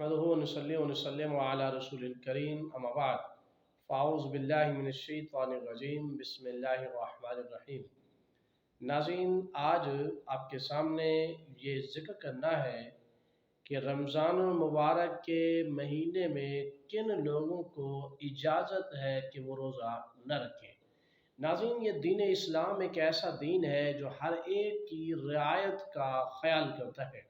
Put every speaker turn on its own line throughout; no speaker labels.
नहमदुहु व नसल्ली व नसल्लिमु अला रसूलिल करीम अम्मा बाद फ़ाऊज़ु बिल्लाहि मिनश शैतानिर रजीम बिस्मिल्लाहिर रहमानिर रहीम। नाज़रीन, आज आपके सामने ये ज़िक्र करना है कि रमज़ानुल मुबारक के महीने में किन लोगों को इजाज़त है कि वो रोज़ा न रखें। नाज़रीन, ये दीन इस्लाम एक ऐसा दीन है जो हर एक की रियायत का ख्याल करता है।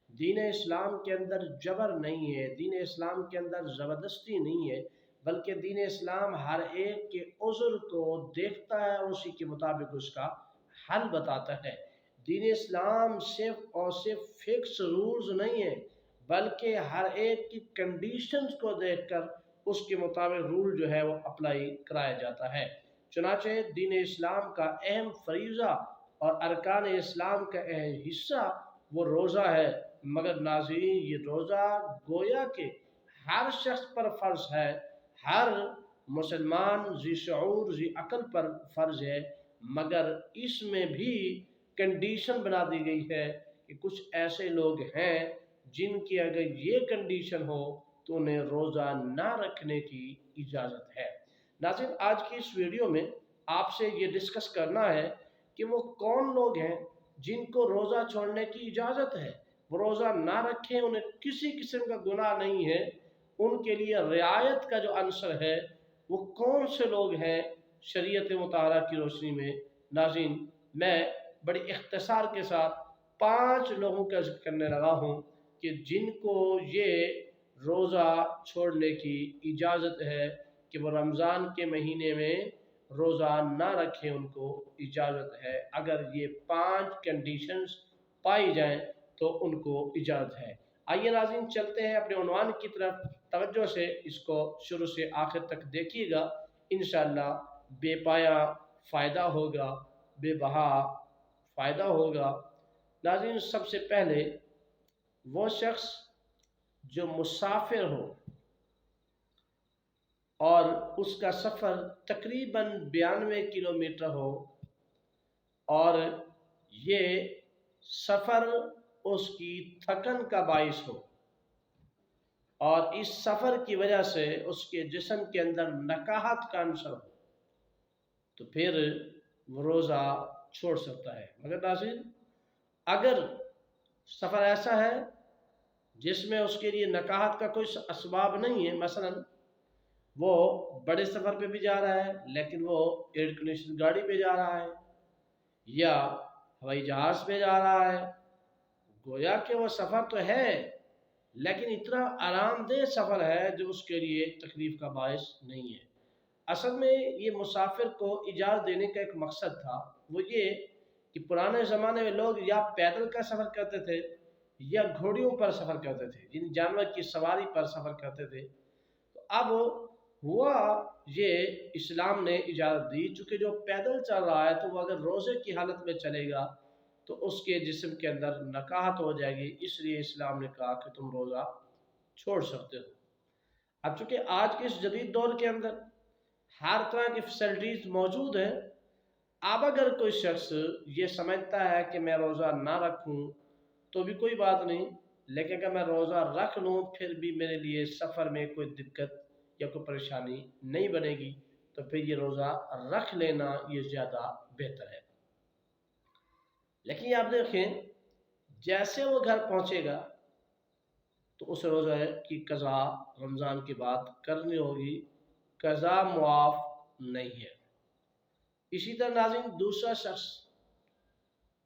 दीन इस्लाम के अंदर जबर नहीं है, दीन इस्लाम के अंदर ज़बरदस्ती नहीं है, बल्कि दीन इस्लाम हर एक के उज़्र को देखता है और उसी के मुताबिक उसका हल बताता है। दीन इस्लाम सिर्फ और सिर्फ फिक्स रूल्स नहीं है, बल्कि हर एक की कंडीशंस को देखकर उसके मुताबिक रूल जो है वो अप्लाई कराया जाता है। चुनाचे दीन इस्लाम का अहम फरीज़ा और अरकान इस्लाम का अहम हिस्सा वो रोज़ा है, मगर नाज़रीन ये रोज़ा गोया के हर शख्स पर फ़र्ज है, हर मुसलमान ज़ी शऊर ज़ी अक़ल पर फ़र्ज है, मगर इसमें भी कंडीशन बना दी गई है कि कुछ ऐसे लोग हैं जिनकी अगर ये कंडीशन हो तो उन्हें रोज़ा ना रखने की इजाज़त है। नाज़रीन, आज की इस वीडियो में आपसे ये डिस्कस करना है कि वो कौन लोग हैं जिनको रोज़ा छोड़ने की इजाज़त है, वो रोज़ा ना रखें, उन्हें किसी किस्म का गुनाह नहीं है, उनके लिए रियायत का जो अंसर है वो कौन से लोग हैं शरीयत मुताहरा की रोशनी में। नाज़रीन, मैं बड़ी इख्तिसार के साथ 5 लोगों का ज़िक्र करने लगा हूँ कि जिनको ये रोज़ा छोड़ने की इजाज़त है कि वो रमज़ान के महीने में रोज़ा ना रखें, उनको इजाज़त है। अगर ये 5 कंडीशंस पाई जाएं तो उनको इजाज़त है। आइए नाज़रीन, चलते हैं अपने उन्वान की तरफ। तवज्जो से इसको शुरू से आखिर तक देखिएगा, इंशाअल्लाह बेपाया फ़ायदा होगा, बेबहा फ़ायदा होगा। नाज़रीन, सबसे पहले वो शख्स जो मुसाफिर हो और उसका सफ़र तकरीबन 92 किलोमीटर हो और ये सफ़र उसकी थकन का बाइस हो और इस सफ़र की वजह से उसके जिस्म के अंदर नकाहत का अंसर हो, तो फिर वो रोज़ा छोड़ सकता है। मगर नाज़रीन, अगर सफ़र ऐसा है जिसमें उसके लिए नकाहत का कोई असबाब नहीं है, मसलन वो बड़े सफ़र पे भी जा रहा है लेकिन वो एयर कंडीशन गाड़ी पे जा रहा है या हवाई जहाज़ पे जा रहा है, गोया कि वो सफ़र तो है लेकिन इतना आरामदेह सफ़र है जो उसके लिए तकलीफ़ का बायस नहीं है। असल में ये मुसाफिर को इजाज़त देने का एक मकसद था, वो ये कि पुराने ज़माने में लोग या पैदल का सफ़र करते थे या घोड़ियों पर सफ़र करते थे, जिन जानवर की सवारी पर सफ़र करते थे। तो अब हुआ ये इस्लाम ने इजाज़त दी, चूँकि जो पैदल चल रहा है तो वो अगर रोज़े की हालत में चलेगा तो उसके जिस्म के अंदर नकाहत हो जाएगी, इसलिए इस्लाम ने कहा कि तुम रोज़ा छोड़ सकते हो। अब चूँकि आज के इस जदीद दौर के अंदर हर तरह की फैसिलिटीज़ मौजूद हैं, अब अगर कोई शख्स ये समझता है कि मैं रोज़ा ना रखूँ तो भी कोई बात नहीं, लेकिन अगर मैं रोज़ा रख लूँ फिर भी मेरे लिए सफ़र में कोई दिक्कत या कोई परेशानी नहीं बनेगी, तो फिर ये रोज़ा रख लेना ये ज़्यादा बेहतर है। लेकिन आप देखें, जैसे वो घर पहुँचेगा तो उस रोज़े की क़ज़ा रमज़ान के बाद करनी होगी, क़ज़ा मुआफ़ नहीं है। इसी तरह नाज़रीन, दूसरा शख्स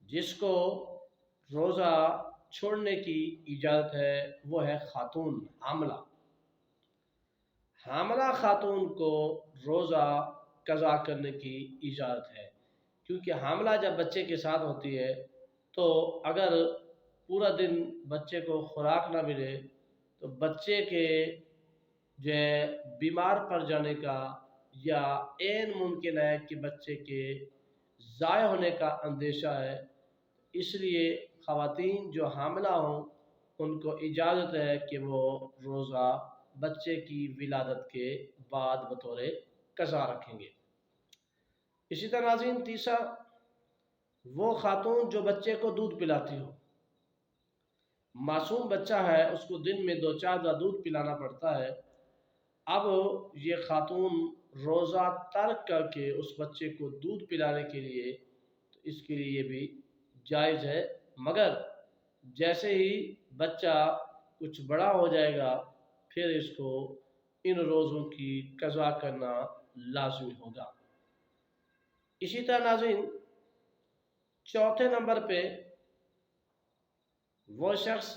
जिसको रोज़ा छोड़ने की इजाज़त है वो है खातून हामला। हामला खातून को रोज़ा क़ज़ा करने की इजाज़त है, क्योंकि हामला जब बच्चे के साथ होती है तो अगर पूरा दिन बच्चे को खुराक ना मिले तो बच्चे के जो है बीमार पड़ जाने का या ऐन मुमकिन है कि बच्चे के ज़ाय होने का अंदेशा है। इसलिए ख़वातीन जो हामिला हों उनको इजाज़त है कि वो रोज़ा बच्चे की विलादत के बाद बतौर क़ज़ा रखेंगे। इसी तरह नाज़रीन, तीसरा वो खातून जो बच्चे को दूध पिलाती हो, मासूम बच्चा है, उसको दिन में 2-4 बार दूध पिलाना पड़ता है। अब ये खातून रोज़ा तर्क करके उस बच्चे को दूध पिलाने के लिए, तो इसके लिए ये भी जायज़ है। मगर जैसे ही बच्चा कुछ बड़ा हो जाएगा फिर इसको इन रोज़ों की क़ज़ा करना लाज़मी होगा। इसी तरह नाज़रीन, चौथे नंबर पे वो शख्स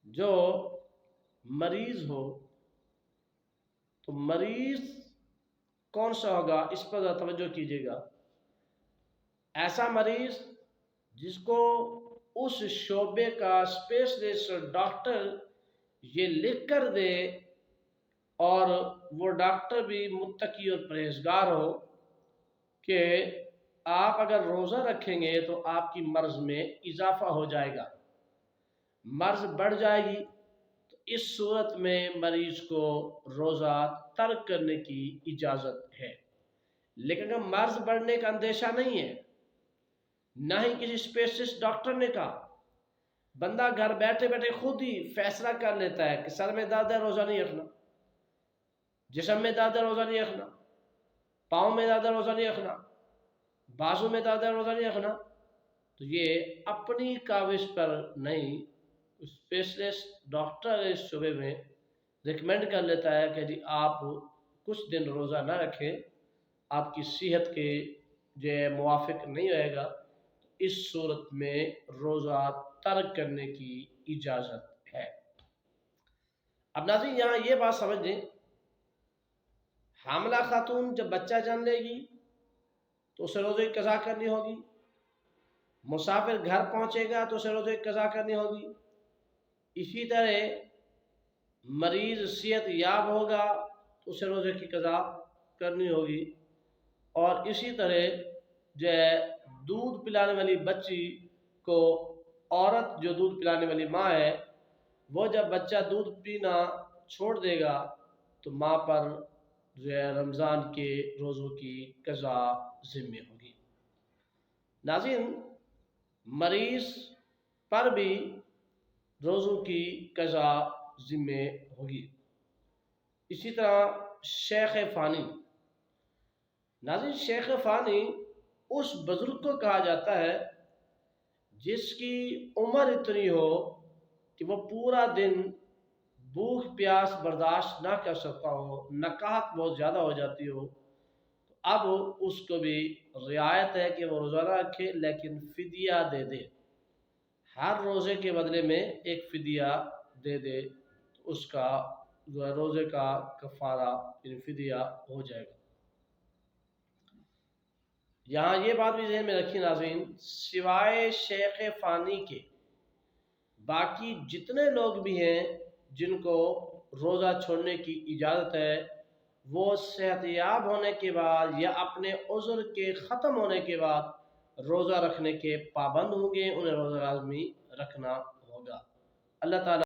जो मरीज़ हो, तो मरीज़ कौन सा होगा इस पर तवज्जो कीजिएगा। ऐसा मरीज़ जिसको उस शोबे का स्पेशलिस्ट डॉक्टर ये लिख कर दे और वो डॉक्टर भी मुत्तकी और परहेजगार हो कि आप अगर रोज़ा रखेंगे तो आपकी मर्ज़ में इजाफ़ा हो जाएगा, मर्ज़ बढ़ जाएगी, तो इस सूरत में मरीज़ को रोज़ा तर्क करने की इजाज़त है। लेकिन अगर मर्ज़ बढ़ने का अंदेशा नहीं है, ना ही किसी स्पेशलिस्ट डॉक्टर ने कहा, बंदा घर बैठे बैठे खुद ही फैसला कर लेता है कि सर में दर्द है रोज़ा नहीं रखना, जिस्म में दर्द है रोज़ा नहीं रखना, पाँव में दर्द है रोज़ा नहीं रखना, बाजू में दर्द है रोज़ा नहीं रखना, तो ये अपनी काविश पर नहीं, स्पेशलिस्ट डॉक्टर इस शोबे में रिकमेंड कर लेता है कि जी आप कुछ दिन रोज़ा ना रखें, आपकी सेहत के जो मुवाफिक नहीं रहेगा, तो इस सूरत में रोज़ा तर्क करने की इजाज़त है। अब नाज़रीन यहाँ ये बात समझ लें, हामिला खातून जब बच्चा जन्म लेगी तो उसे रोज़े की क़ज़ा करनी होगी, मुसाफिर घर पहुँचेगा तो उसे रोज़े की क़ज़ा करनी होगी, इसी तरह मरीज़ सेहत याब होगा तो उसे रोज़े की क़ज़ा करनी होगी, और इसी तरह जो है दूध पिलाने वाली बच्ची को, औरत जो दूध पिलाने वाली माँ है, वो जब बच्चा दूध पीना छोड़ देगा तो माँ पर जो है रमज़ान के रोज़ों की क़ज़ा ज़िम्मे होगी। नाज़रीन, मरीज़ पर भी रोज़ों की क़ज़ा ज़िम्मे होगी। इसी तरह शेख फ़ानी, नाज़रीन शेख फ़ानी उस बुज़ुर्ग को कहा जाता है जिसकी उम्र इतनी हो कि वो पूरा दिन भूख प्यास बर्दाश्त ना कर सकता हो, नकाहत बहुत ज़्यादा हो जाती हो, तो अब उसको भी रियायत है कि वो रोज़ा रखे लेकिन फ़िदिया दे दे, हर रोज़े के बदले में एक फ़िदिया दे दे, तो उसका जो है रोज़े का कफ़ारा फ़िदिया हो जाएगा। यहाँ ये बात भी ज़हन में रखिए नाज़रीन, सिवाय शेख फ़ानी के बाकी जितने लोग भी हैं जिनको रोज़ा छोड़ने की इजाज़त है, वो सेहतयाब होने के बाद या अपने उज़्र के ख़त्म होने के बाद रोज़ा रखने के पाबंद होंगे, उन्हें रोज़ा लाज़मी रखना होगा। अल्लाह ताला